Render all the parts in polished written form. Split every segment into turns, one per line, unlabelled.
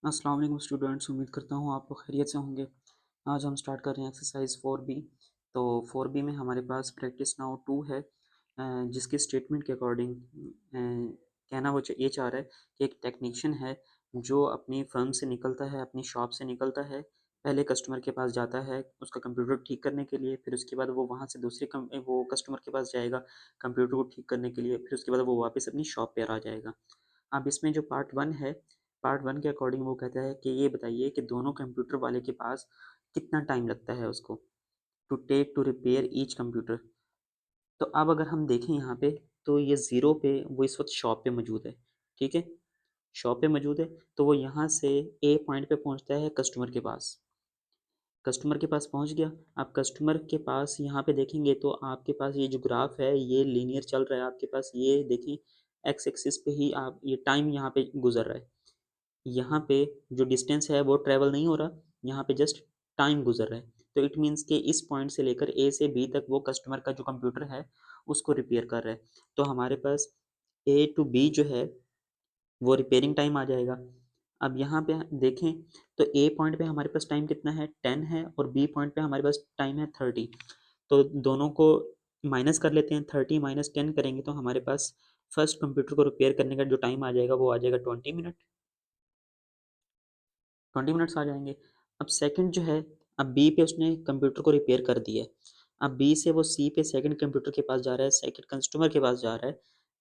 अस्सलाम वालेकुम स्टूडेंट्स, उम्मीद करता हूँ आप लोग खैरियत से होंगे। आज हम स्टार्ट कर रहे हैं एक्सरसाइज 4B। तो 4B में हमारे पास प्रैक्टिस नाउ 2 है, जिसके स्टेटमेंट के अकॉर्डिंग कहना ये चाह रहा है कि एक टेक्नीशियन है जो अपनी फर्म से निकलता है, अपनी शॉप से निकलता है, पहले कस्टमर के पास जाता है उसका कंप्यूटर ठीक करने के लिए, फिर उसके बाद वो वहाँ से वो कस्टमर के पास जाएगा कंप्यूटर को ठीक करने के लिए, फिर उसके बाद वो वापस अपनी शॉप पर आ जाएगा। अब इसमें जो पार्ट 1 है, पार्ट 1 के अकॉर्डिंग वो कहता है कि ये बताइए कि दोनों कंप्यूटर वाले के पास कितना टाइम लगता है उसको टू रिपेयर ईच कंप्यूटर। तो अब अगर हम देखें यहाँ पे, तो ये ज़ीरो पे वो इस वक्त शॉप पे मौजूद है, ठीक है? शॉप पे मौजूद है, तो वो यहाँ से ए पॉइंट पे पहुँचता है कस्टमर के पास। कस्टमर के पास पहुँच गया। अब कस्टमर के पास यहाँ पे देखेंगे तो आपके पास ये जो ग्राफ है ये लीनियर चल रहा है आपके पास, ये देखें एक्स एक्सिस पे ही आप ये टाइम यहाँ पे गुजर रहा है। यहाँ पे जो डिस्टेंस है वो ट्रैवल नहीं हो रहा, यहाँ पे जस्ट टाइम गुजर रहा है। तो इट मीन्स कि इस पॉइंट से लेकर ए से बी तक वो कस्टमर का जो कंप्यूटर है उसको रिपेयर कर रहा है। तो हमारे पास ए टू बी जो है वो रिपेयरिंग टाइम आ जाएगा। अब यहाँ पे देखें तो ए पॉइंट पे हमारे पास टाइम कितना है 10 है, और बी पॉइंट पे हमारे पास टाइम है 30। तो दोनों को माइनस कर लेते हैं, 30 माइनस 10 करेंगे तो हमारे पास फर्स्ट कंप्यूटर को रिपेयर करने का जो टाइम आ जाएगा वो आ जाएगा 20 मिनट, 20 मिनट्स आ जाएंगे। अब सेकंड जो है, अब बी पे उसने कंप्यूटर को रिपेयर कर दिया है। अब बी से वो सी पे सेकंड कंप्यूटर के पास जा रहा है, सेकंड कस्टमर के पास जा रहा है।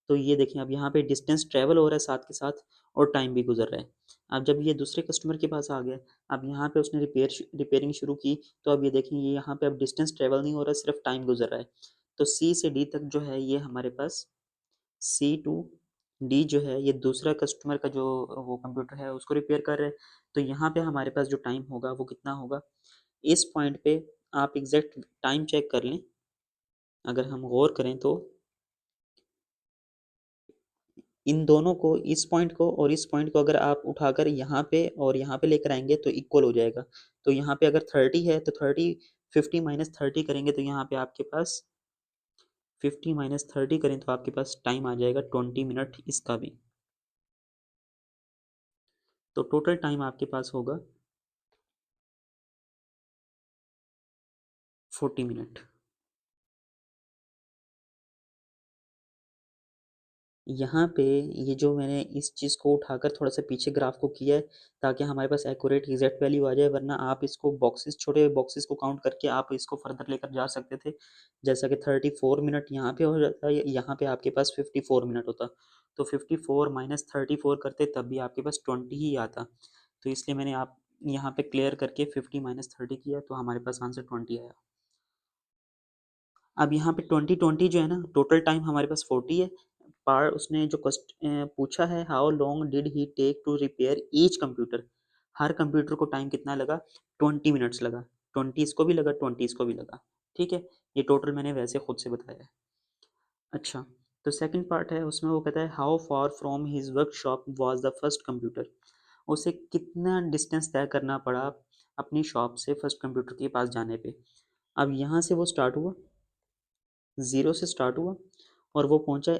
तो ये देखें अब यहाँ पे डिस्टेंस ट्रैवल हो रहा है साथ के साथ, और टाइम भी गुजर रहा है। अब जब ये दूसरे कस्टमर के पास आ गया, अब यहाँ पे उसने रिपेयरिंग शुरू की, तो अब ये देखें ये यहाँ पे अब डिस्टेंस ट्रैवल नहीं हो रहा, सिर्फ टाइम गुजर रहा है। तो सी से डी तक जो है ये हमारे पास सी टू डी जो है ये दूसरा कस्टमर का जो वो कंप्यूटर है उसको रिपेयर कर रहे हैं। तो यहाँ पे हमारे पास जो टाइम होगा वो कितना होगा, इस पॉइंट पे आप एग्जैक्ट टाइम चेक कर लें। अगर हम गौर करें तो इन दोनों को, इस पॉइंट को और इस पॉइंट को अगर आप उठाकर यहाँ पे और यहाँ पे लेकर आएंगे तो इक्वल हो जाएगा। तो यहाँ पे अगर 30 है तो 30, 50 - 30 करेंगे तो यहाँ पे आपके पास 50 - 30 करें तो आपके पास टाइम आ जाएगा 20 मिनट इसका भी। तो टोटल टाइम आपके पास होगा 40 मिनट। यहाँ पे ये जो मैंने इस चीज़ को उठाकर थोड़ा-सा पीछे ग्राफ को किया है ताकि हमारे पास एक्यूरेट एग्ज़ैक्ट वैल्यू आ जाए, वरना आप इसको बॉक्सेस, छोटे बॉक्सेस को काउंट करके आप इसको फर्दर लेकर जा सकते थे। जैसा कि 34 मिनट यहाँ पे हो जाता है, यहाँ पे आपके पास 54 मिनट होता। तो 54 - 34 करते तब भी आपके पास 20 ही आता। तो इसलिए मैंने आप यहाँ पे क्लियर करके 50 - 30 किया तो हमारे पास आंसर 20 आया। अब यहाँ पे 20-20 जो है ना, टोटल टाइम हमारे पास 40 है। पार उसने जो पूछा है how long did he take to repair each computer, हर कंप्यूटर को टाइम कितना लगा, 20 मिनट्स लगा। 20 इसको भी लगा, 20 इसको भी लगा। ठीक है, ये टोटल मैंने वैसे खुद से बताया है। अच्छा, तो सेकंड पार्ट है, उसमें वो कहता है how far from his workshop was the first computer, उसे कितना डिस्टेंस तय करना पड़ा अपनी शॉप से फर्स्ट कंप्यूटर के पास जाने पे। अब यहाँ से वो स्टार्ट हुआ, ज़ीरो से स्टार्ट हुआ और वो पहुँचा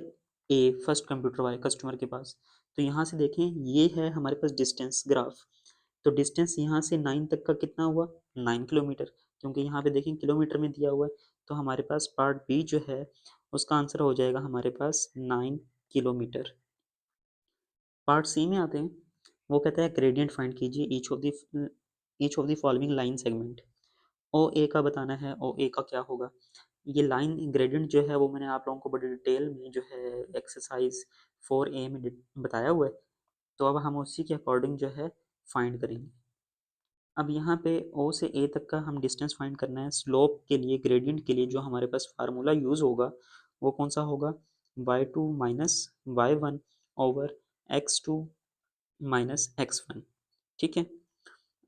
ए फर्स्ट कंप्यूटर वाले कस्टमर के पास। तो यहाँ से देखें ये है हमारे पास डिस्टेंस ग्राफ। तो डिस्टेंस यहाँ से 9 तक का कितना हुआ, 9 किलोमीटर, क्योंकि यहाँ पे देखें किलोमीटर में दिया हुआ है। तो हमारे पास पार्ट बी जो है उसका आंसर हो जाएगा हमारे पास 9 किलोमीटर। पार्ट सी में आते हैं, वो कहता है ग्रेडियंट फाइंड कीजिए each of the following line segment. O A का बताना है, ओ ए का क्या होगा। ये लाइन ग्रेडियंट जो है वो मैंने आप लोगों को बड़ी डिटेल में जो है एक्सरसाइज 4A में बताया हुआ है। तो अब हम उसी के अकॉर्डिंग जो है फाइंड करेंगे। अब यहाँ पे ओ से ए तक का हम डिस्टेंस फाइंड करना है। स्लोप के लिए, ग्रेडियंट के लिए जो हमारे पास फार्मूला यूज़ होगा वो कौन सा होगा, y2 minus y1 over x2 minus x1। ठीक है,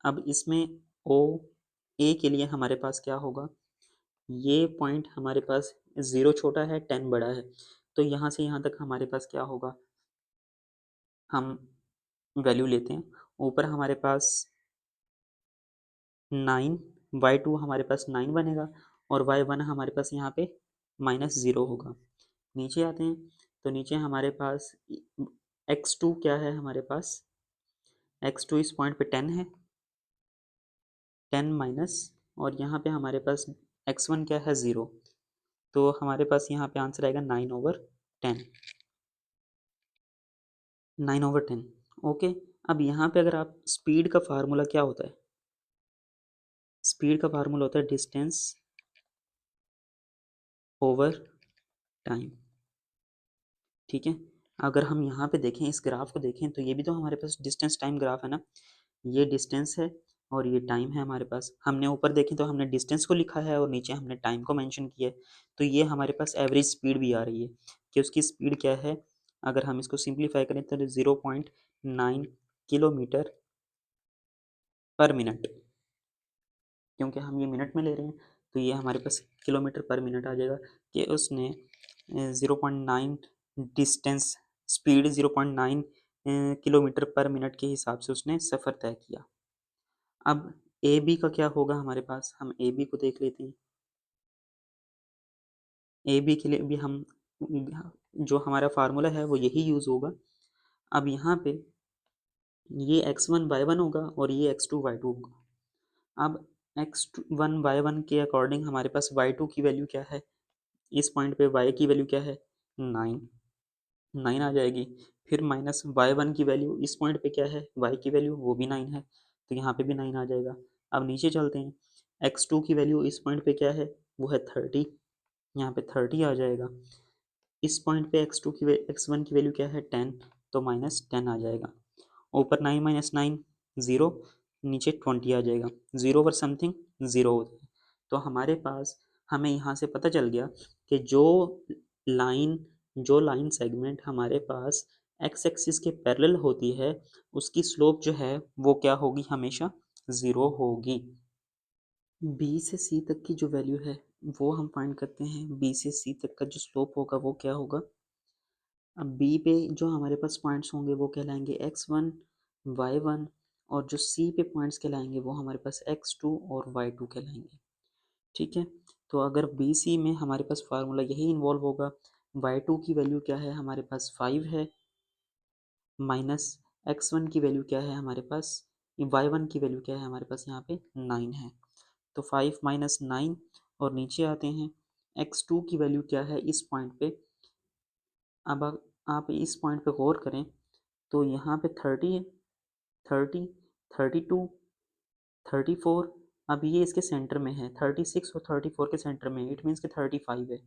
अब इसमें ओ ए के लिए हमारे पास क्या होगा, ये पॉइंट हमारे पास 0 छोटा है, 10 बड़ा है। तो यहाँ से यहाँ तक हमारे पास क्या होगा, हम वैल्यू लेते हैं। ऊपर हमारे पास 9, y2 हमारे पास 9 बनेगा और y1 हमारे पास यहाँ पे -0 होगा। नीचे आते हैं तो नीचे हमारे पास x2 क्या है, हमारे पास x2 इस पॉइंट पे 10 है, 10 माइनस, और यहाँ पे हमारे पास x1 क्या है 0, तो हमारे पास यहाँ पे आंसर आएगा 9/10, 9/10। ओके, अब यहाँ पे अगर आप स्पीड का फार्मूला क्या होता है, स्पीड का फार्मूला होता है डिस्टेंस ओवर टाइम। ठीक है, अगर हम यहाँ पे देखें, इस ग्राफ को देखें, तो ये भी तो हमारे पास डिस्टेंस टाइम ग्राफ है ना, ये डिस्टेंस है और ये टाइम है हमारे पास। हमने ऊपर देखें तो हमने डिस्टेंस को लिखा है और नीचे हमने टाइम को मेंशन किया है, तो ये हमारे पास एवरेज स्पीड भी आ रही है कि उसकी स्पीड क्या है। अगर हम इसको सिंप्लीफाई करें तो 0.9 किलोमीटर पर मिनट, क्योंकि हम ये मिनट में ले रहे हैं तो ये हमारे पास किलोमीटर पर मिनट आ जाएगा कि उसने 0.9 डिस्टेंस, स्पीड 0.9 किलोमीटर पर मिनट के हिसाब से उसने सफ़र तय किया। अब ए बी का क्या होगा हमारे पास, हम ए बी को देख लेते हैं। ए बी के लिए भी हम जो हमारा फार्मूला है वो यही यूज़ होगा। अब यहाँ पे ये x1 y1 होगा और ये x2 y2 होगा। अब x1 y1 के अकॉर्डिंग हमारे पास y2 की वैल्यू क्या है, इस पॉइंट पे y की वैल्यू क्या है 9, 9 आ जाएगी। फिर माइनस y1 की वैल्यू इस पॉइंट पे क्या है, y की वैल्यू वो भी 9 है, तो यहाँ पे भी 9 आ जाएगा। अब नीचे चलते हैं, x2 की वैल्यू इस पॉइंट पे क्या है, वो है 30, यहाँ पे 30 आ जाएगा। इस पॉइंट पे x1 की वैल्यू क्या है 10, तो -10 आ जाएगा। ऊपर 9 माइनस 9 0, नीचे 20 आ जाएगा, 0 ओवर समथिंग 0 होता है। तो हमारे पास, हमें यहाँ से पता चल गया कि लाइन जो लाइन सेगमेंट हमारे पास एक्स एक्सिस के पैरेलल होती है उसकी स्लोप जो है वो क्या होगी, हमेशा 0 होगी। बी से सी तक की जो वैल्यू है वो हम फाइंड करते हैं, बी से सी तक का जो स्लोप होगा वो क्या होगा। अब बी पे जो हमारे पास पॉइंट्स होंगे वो कहलाएंगे x1 y1, और जो सी पे पॉइंट्स कहलाएंगे वो हमारे पास x2 और y2 कहलाएंगे। ठीक है, तो अगर बी सी में हमारे पास फार्मूला यही इन्वॉल्व होगा, y2 की वैल्यू क्या है हमारे पास 5 है, माइनस x1 की वैल्यू क्या है हमारे पास, y1 की वैल्यू क्या है हमारे पास यहाँ पे 9 है, तो 5 माइनस 9, और नीचे आते हैं x2 की वैल्यू क्या है इस पॉइंट पे। अब आप इस पॉइंट पे गौर करें तो यहाँ पे 30 है, 30, 32, 34, अब ये इसके सेंटर में है, 36 और 34 के सेंटर में, इट मीन्स कि 35 है,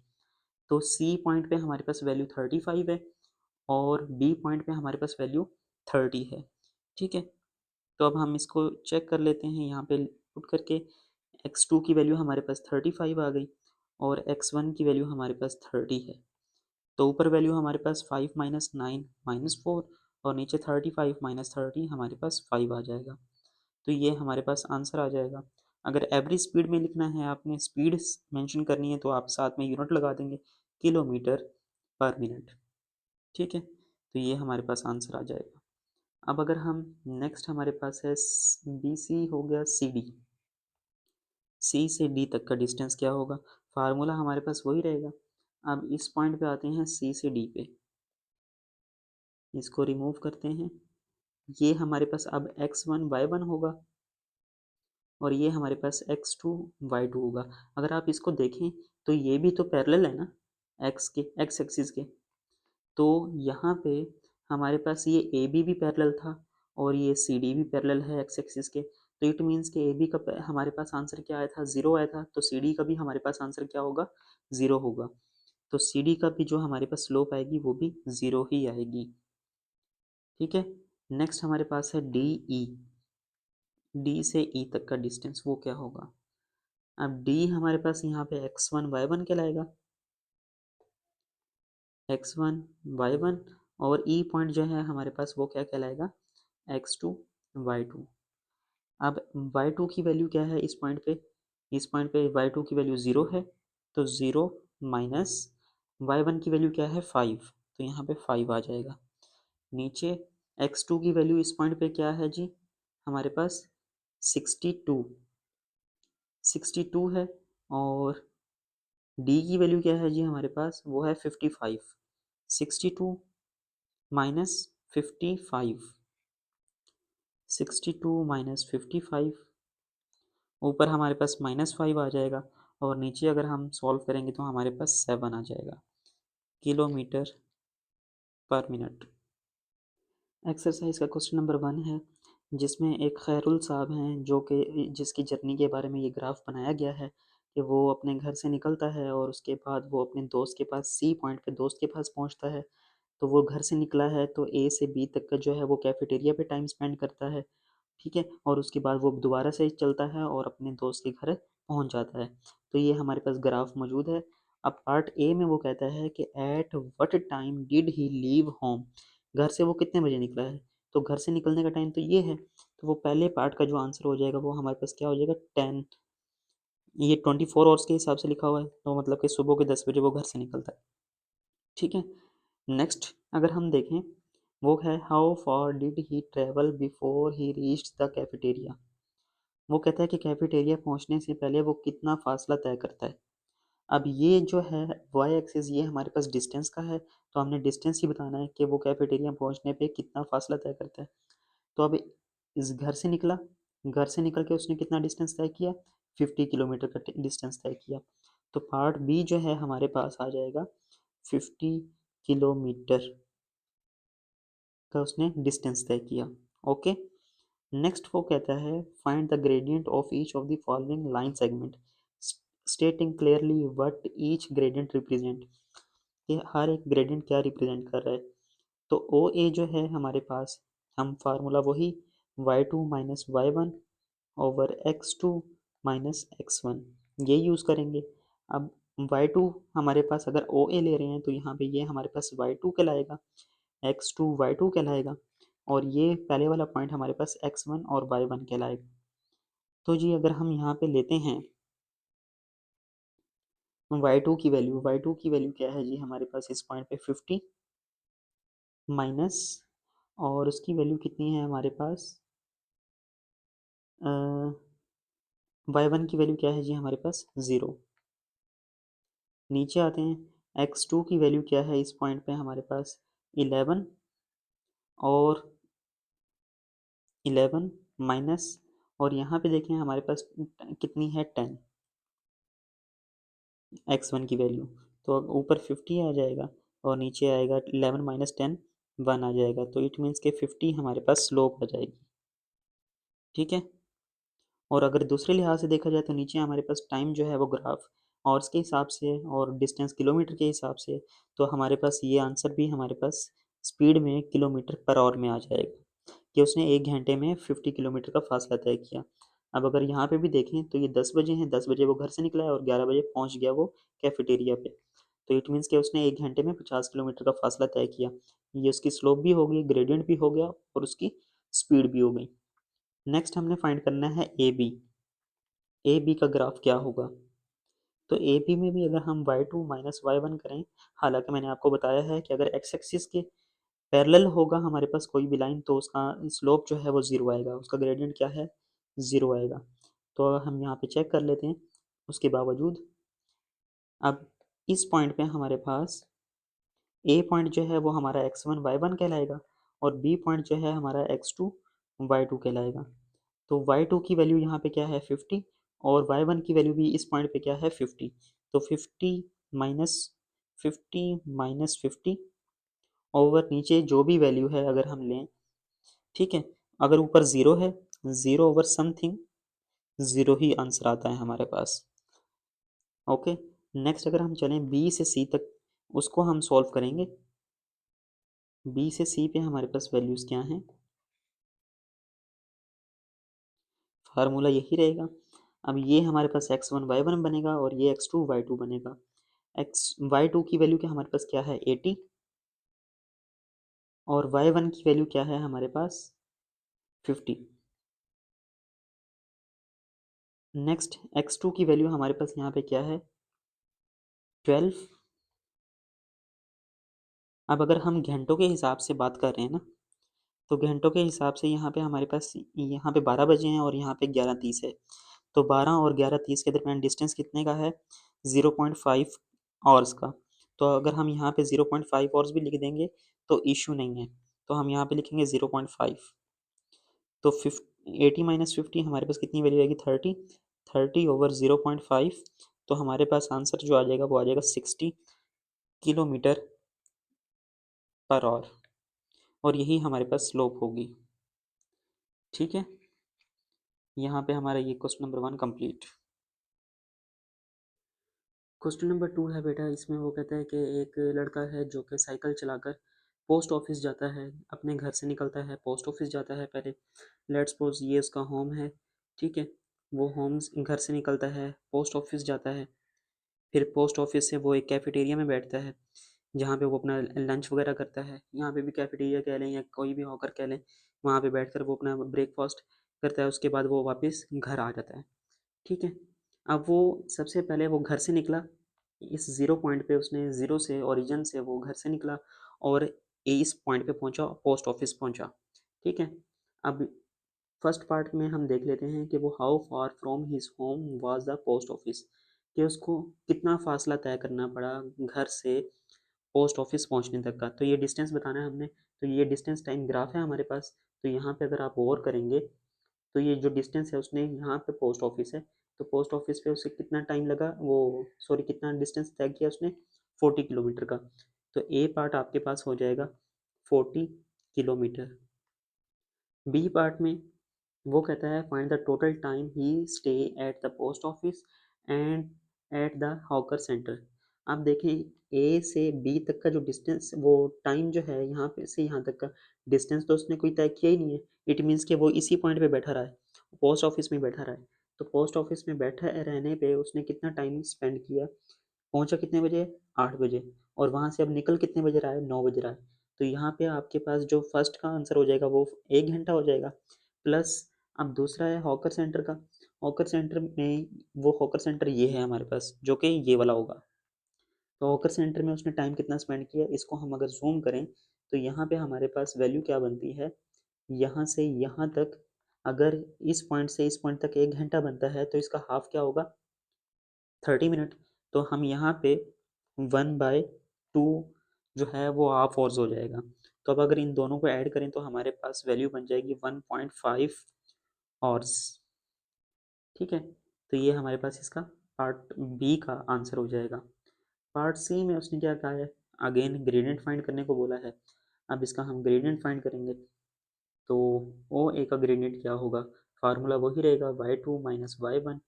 तो सी पॉइंट पे हमारे पास वैल्यू 35 है और बी पॉइंट पे हमारे पास वैल्यू 30 है। ठीक है, तो अब हम इसको चेक कर लेते हैं, यहाँ पे पुट करके x2 की वैल्यू हमारे पास 35 आ गई और x1 की वैल्यू हमारे पास 30 है, तो ऊपर वैल्यू हमारे पास 5 माइनस 9 -4, और नीचे 35 माइनस 30 हमारे पास 5 आ जाएगा, तो ये हमारे पास आंसर आ जाएगा। अगर एवरेज स्पीड में लिखना है, आपने स्पीड मेंशन करनी है, तो आप साथ में यूनिट लगा देंगे, किलोमीटर पर मिनट। ठीक है, तो ये हमारे पास आंसर आ जाएगा। अब अगर हम नेक्स्ट हमारे पास है बी सी हो गया सी डी, सी से डी तक का डिस्टेंस क्या होगा, फार्मूला हमारे पास वही रहेगा। अब इस पॉइंट पे आते हैं सी से डी पे, इसको रिमूव करते हैं, ये हमारे पास अब x1 y1 होगा और ये हमारे पास x2 y2 होगा। अगर आप इसको देखें तो ये भी तो पैरेलल है ना x के, x एक्सिस के, तो यहाँ पे हमारे पास ये ए बी भी पैरेलल था और ये सी डी भी पैरेलल है x एक्सिस के, तो इट मीन्स कि ए बी का हमारे पास आंसर क्या आया था 0 आया था, तो सी डी का भी हमारे पास आंसर क्या होगा 0 होगा, तो सी डी का भी जो हमारे पास स्लोप आएगी वो भी 0 ही आएगी। ठीक है, नेक्स्ट हमारे पास है डी ई, डी से ई तक का डिस्टेंस वो क्या होगा। अब डी हमारे पास यहाँ पे x1 y1 कहलाएगा, x1 y1, और ई पॉइंट जो है हमारे पास वो क्या कहलाएगा x2 y2। अब y2 की वैल्यू क्या है इस पॉइंट पे y2 की वैल्यू 0 है, तो 0 माइनस y1 की वैल्यू क्या है 5, तो यहाँ पे 5 आ जाएगा। नीचे x2 की वैल्यू इस पॉइंट पे क्या है जी हमारे पास 62, 62 है, और डी की वैल्यू क्या है जी हमारे पास वो है 55, 62 माइनस 55, 62 माइनस 55, ऊपर हमारे पास -5 आ जाएगा और नीचे अगर हम सॉल्व करेंगे तो हमारे पास 7 आ जाएगा किलोमीटर पर मिनट। एक्सरसाइज का क्वेश्चन नंबर 1 है, जिसमें एक खैरुल साहब हैं जो कि जिसकी जर्नी के बारे में ये ग्राफ बनाया गया है कि वो अपने घर से निकलता है और उसके बाद वो अपने दोस्त के पास सी पॉइंट पे दोस्त के पास पहुंचता है। तो वो घर से निकला है तो ए से बी तक का जो है वो कैफेटेरिया पे टाइम स्पेंड करता है, ठीक है? और उसके बाद वो दोबारा से चलता है और अपने दोस्त के घर पहुंच जाता है। तो ये हमारे पास ग्राफ मौजूद है। अब पार्ट ए में वो कहता है कि at what time did he leave home, घर से वो कितने बजे निकला है? तो घर से निकलने का टाइम तो ये है, तो वो पहले पार्ट का जो आंसर हो जाएगा वो हमारे पास क्या हो जाएगा 10। ये 24 आवर्स के हिसाब से लिखा हुआ है, तो मतलब कि सुबह के 10 बजे वो घर से निकलता है, ठीक है? नेक्स्ट अगर हम देखें, वो है how far did he travel before he reached the cafeteria. वो कहता है कि कैफेटेरिया पहुंचने से पहले वो कितना फासला तय करता है। अब ये जो है वाई एक्सिस ये हमारे पास डिस्टेंस का है, तो हमने डिस्टेंस ही बताना है कि वो कैफेटेरिया पहुंचने पे कितना फासला तय करता है। तो अब इस घर से निकला, घर से निकल के उसने कितना डिस्टेंस तय किया, 50 किलोमीटर का डिस्टेंस तय किया। तो पार्ट बी जो है हमारे पास आ जाएगा 50 किलोमीटर का उसने डिस्टेंस तय किया। ओके, नेक्स्ट वो कहता है find the gradient of each of the following line segment स्टेटिंग clearly what each gradient represent, कि हर एक ग्रेडियंट क्या रिप्रेजेंट कर रहा है। तो ओ ए जो है हमारे पास, हम फार्मूला वही y2 minus Y one over x2 minus x1 ये यूज़ करेंगे। अब y2 हमारे पास अगर ओ ए ले रहे हैं तो यहाँ पे ये हमारे पास y2 कहलाएगा, x2 y2 कहलाएगा और ये पहले वाला पॉइंट हमारे पास x1 और y1 कहलाएगा। तो जी अगर हम यहाँ पे लेते हैं y2 की वैल्यू क्या है जी हमारे पास इस पॉइंट पे 50 माइनस, और उसकी वैल्यू कितनी है हमारे पास y1 की वैल्यू क्या है जी हमारे पास 0। नीचे आते हैं, x2 की वैल्यू क्या है इस पॉइंट पे हमारे पास 11 और 11 माइनस, और यहाँ पे देखें हमारे पास कितनी है 10 x1 की वैल्यू। तो ऊपर 50 आ जाएगा और नीचे आएगा 11 माइनस 10 1 आ जाएगा, तो इट मीन्स के 50 हमारे पास स्लोप आ जाएगी, ठीक है? और अगर दूसरे लिहाज से देखा जाए तो नीचे हमारे पास टाइम जो है वो ग्राफ आवर्स के हिसाब से और डिस्टेंस किलोमीटर के हिसाब से, तो हमारे पास ये आंसर भी हमारे पास स्पीड में किलोमीटर पर आवर में आ जाएगा कि उसने 1 घंटे में 50 किलोमीटर का फासला तय किया। अब अगर यहाँ पे भी देखें तो ये 10 बजे हैं, 10 बजे वो घर से निकला है और 11 बजे पहुँच गया वो कैफेटेरिया पे। तो इट मीन्स कि उसने 1 घंटे में 50 किलोमीटर का फासला तय किया। ये उसकी स्लोप भी हो गई, ग्रेडियंट भी हो गया और उसकी स्पीड भी हो गई। नेक्स्ट हमने फाइंड करना है ए बी। ए बी का ग्राफ क्या होगा? तो ए बी में भी अगर हम y2 माइनस y1 करें, हालांकि मैंने आपको बताया है कि अगर x एक्सिस के पैरेलल होगा हमारे पास कोई भी लाइन तो उसका स्लोप जो है वो 0 आएगा, उसका ग्रेडियंट क्या है 0 आएगा। तो हम यहाँ पे चेक कर लेते हैं। उसके बावजूद अब इस पॉइंट पे हमारे पास ए पॉइंट जो है वो हमारा x1 y1 कहलाएगा और बी पॉइंट जो है हमारा x2 y2 कहलाएगा। तो y2 की वैल्यू यहाँ पे क्या है 50 और y1 की वैल्यू भी इस पॉइंट पे क्या है 50। तो 50 माइनस 50 ओवर नीचे जो भी वैल्यू है अगर हम लें, ठीक है? अगर ऊपर 0 है, 0 ओवर समथिंग 0 ही आंसर आता है हमारे पास। ओके, नेक्स्ट अगर हम चलें बी से सी तक, उसको हम सॉल्व करेंगे। बी से सी पे हमारे पास वैल्यूज़ क्या हैं? फार्मूला यही रहेगा। अब ये हमारे पास x1 y1 बनेगा और ये x2 y2 बनेगा। एक्स y2 की वैल्यू क्या हमारे पास क्या है 80 और y1 की वैल्यू क्या है हमारे पास 50। नेक्स्ट x2 की वैल्यू हमारे पास यहाँ पे क्या है 12। अब अगर हम घंटों के हिसाब से बात कर रहे हैं ना, तो घंटों के हिसाब से यहाँ पे हमारे पास यहाँ पे 12 बजे हैं और यहाँ पे 11:30 है। तो 12 और 11:30 के दरमियान डिस्टेंस कितने का है 0.5 आवर्स का। तो अगर हम यहाँ पे 0.5 आवर्स भी लिख देंगे तो इशू नहीं है, तो हम यहाँ पे लिखेंगे 0.5। तो 80 माइनस 50 हमारे पास कितनी वैल्यू आएगी 30, 30 ओवर 0.5, तो हमारे पास आंसर जो आ जाएगा वो आ जाएगा 60 किलोमीटर पर आवर, और यही हमारे पास स्लोप होगी। ठीक है, यहाँ पे हमारा ये question number 1 complete. Question number 2 है बेटा, इसमें वो कहता है कि एक लड़का है जो कि साइकिल चलाकर पोस्ट ऑफिस जाता है, अपने घर से निकलता है, पोस्ट ऑफिस जाता है पहले। लेट्स सपोज ये उसका होम है, ठीक है। वो होम घर से निकलता है, पोस्ट ऑफिस जाता है, फिर पोस्ट ऑफिस से वो एक कैफेटेरिया में बैठता है जहाँ पे वो अपना लंच वगैरह करता है। यहाँ पे भी कैफेटेरिया कह लें या कोई भी हॉकर कह लें, वहाँ पे बैठकर वो अपना ब्रेकफास्ट करता है, उसके बाद वो वापस घर आ जाता है। ठीक है, अब वो सबसे पहले वो घर से निकला, इस ज़ीरो पॉइंट पे उसने ज़ीरो से ओरिजिन से वो घर से निकला और इस पॉइंट पे पहुंचा, पोस्ट ऑफिस पहुंचा। ठीक है, अब फर्स्ट पार्ट में हम देख लेते हैं कि वो how far from his home was the post office, कि उसको कितना फासला तय करना पड़ा घर से पोस्ट ऑफिस पहुंचने तक का। तो ये डिस्टेंस बताना है हमने, तो ये डिस्टेंस टाइम ग्राफ है हमारे पास। तो यहाँ पे अगर आप गौर करेंगे तो ये जो डिस्टेंस है उसने यहाँ पे पोस्ट ऑफिस है, तो पोस्ट ऑफिस पे उसे कितना टाइम लगा, वो सॉरी कितना डिस्टेंस तय किया उसने 40 किलोमीटर का। तो ए पार्ट आपके पास हो जाएगा 40 किलोमीटर। बी पार्ट में वो कहता है find the total time he stay at the post office and at the hawker centre. आप देखें ए से बी तक का जो डिस्टेंस, वो टाइम जो है यहाँ पे से यहाँ तक का डिस्टेंस तो उसने कोई तय किया ही नहीं है। इट मीन्स कि वो इसी पॉइंट पे बैठा रहा है, पोस्ट ऑफिस में बैठा रहा है। तो पोस्ट ऑफिस में बैठा रहने पे उसने कितना टाइम स्पेंड किया, पहुंचा कितने बजे 8 बजे, और वहां से अब निकल कितने बजे रहा है 9 बजे रहा है। तो यहाँ पे आपके पास जो फर्स्ट का आंसर हो जाएगा वो 1 घंटा हो जाएगा, प्लस अब दूसरा है हॉकर सेंटर का। हॉकर सेंटर में वो हॉकर सेंटर ये है हमारे पास जो कि ये वाला होगा। तो हॉकर सेंटर में उसने टाइम कितना स्पेंड किया, इसको हम अगर जूम करें तो यहाँ पे हमारे पास वैल्यू क्या बनती है, यहाँ से यहाँ तक अगर इस पॉइंट से इस पॉइंट तक 1 घंटा बनता है तो इसका हाफ क्या होगा 30 मिनट। तो हम यहाँ पे 1/2 जो है वो हाफ हॉर्स हो जाएगा। तो अब अगर इन दोनों को ऐड करें तो हमारे पास वैल्यू बन जाएगी 1.5 हॉर्स। ठीक है, तो ये हमारे पास इसका पार्ट बी का आंसर हो जाएगा। पार्ट सी में उसने क्या कहा है, अगेन ग्रेडियंट फाइंड करने को बोला है। अब इसका हम ग्रेडियंट फाइंड करेंगे तो ओ ए का ग्रेडियंट क्या होगा, फार्मूला वही रहेगा y2 minus y1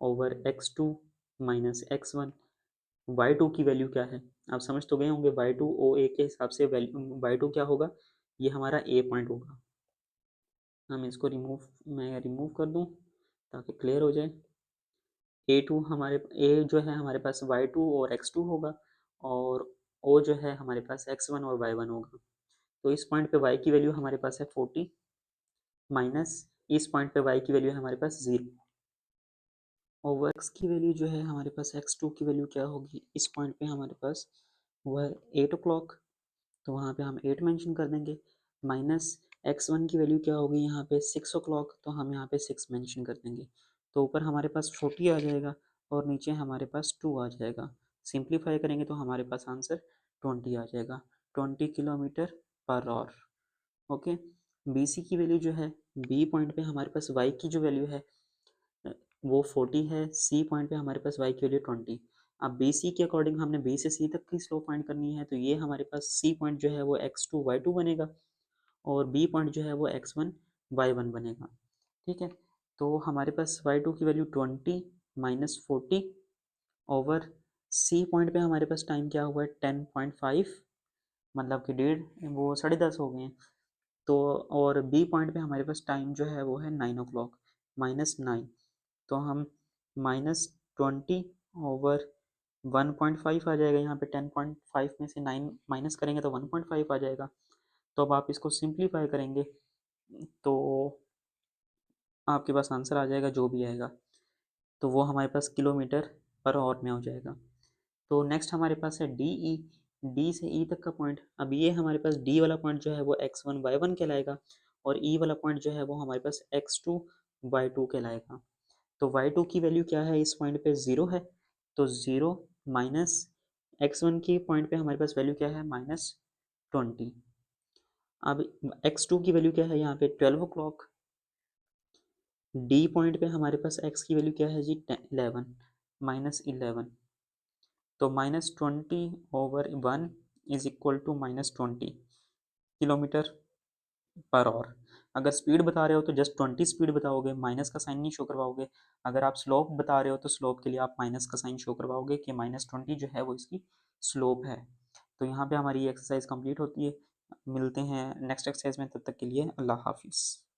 over x2 minus x1। y2 की वैल्यू क्या है आप समझ तो गए होंगे, y2 ओ ए के हिसाब से वैल्यू y2 क्या होगा, ये हमारा ए पॉइंट होगा। हम इसको मैं रिमूव कर दूं ताकि क्लियर हो जाए। A2 हमारे ए जो है हमारे पास y2 और x2 होगा, और ओ जो है हमारे पास x1 और y1 होगा। तो इस पॉइंट पे y की वैल्यू हमारे पास है 40 माइनस इस पॉइंट पे y की वैल्यू है हमारे पास 0, ओवर x की वैल्यू जो है हमारे पास x2 की वैल्यू क्या होगी इस पॉइंट पे हमारे पास वो है 8 o'clock, तो वहाँ पे हम 8 मेंशन कर देंगे। माइनस x1 की वैल्यू क्या होगी यहाँ पे 6 o'clock, तो हम यहाँ पे 6 मेंशन कर देंगे। तो ऊपर हमारे पास 40 आ जाएगा और नीचे हमारे पास 2 आ जाएगा। सिंप्लीफाई करेंगे तो हमारे पास आंसर 20 आ जाएगा, 20 kilometre per our. Okay, B C की वैल्यू जो है बी पॉइंट पे हमारे पास वाई की जो वैल्यू है वो 40 है, सी पॉइंट पे हमारे पास वाई की वैल्यू 20। अब बी सी के अकॉर्डिंग हमने बी से सी तक की स्लोप फाइंड करनी है, तो ये हमारे पास सी पॉइंट जो है वो x2 y2 बनेगा और बी पॉइंट जो है वो x1 y1 बनेगा। ठीक है, तो हमारे पास y2 की value 20 minus 40 over C point पे हमारे पास टाइम क्या हुआ है 10.5, मतलब कि 1:30 वो 10:30 हो गए हैं। तो और बी पॉइंट पे हमारे पास टाइम जो है वो है 9 o'clock माइनस 9, तो हम -20 ओवर 1.5 आ जाएगा। यहाँ पे 10.5 में से 9 माइनस करेंगे तो 1.5 आ जाएगा। तो अब आप इसको सिंप्लीफाई करेंगे तो आपके पास आंसर आ जाएगा जो भी आएगा, तो वो हमारे पास किलोमीटर पर आवर में हो जाएगा। तो नेक्स्ट हमारे पास है डी ई, डी से ई तक का पॉइंट। अब ये हमारे पास डी वाला पॉइंट जो है वो x1 y1 कहलाएगा और ई वाला पॉइंट जो है वो हमारे पास x2 y2 कहलाएगा। तो y2 की वैल्यू क्या है इस पॉइंट पे 0 है, तो 0 माइनस x1 की पॉइंट पे हमारे पास वैल्यू क्या है -20। अब x2 की वैल्यू क्या है यहाँ पे 12 o'clock, डी पॉइंट पे हमारे पास एक्स की वैल्यू क्या है जी 11 -11, तो -20/1 is equal to -20 kilometre per hour. अगर स्पीड बता रहे हो तो जस्ट 20 स्पीड बताओगे, माइनस का साइन नहीं शो करवाओगे। अगर आप स्लोप बता रहे हो तो स्लोप के लिए आप माइनस का साइन शो करवाओगे कि -20 जो है वो इसकी स्लोप है। तो यहाँ पे हमारी ये एक्सरसाइज कंप्लीट होती है। मिलते हैं नेक्स्ट एक्सरसाइज में, तब तक के लिए अल्लाह हाफिज़।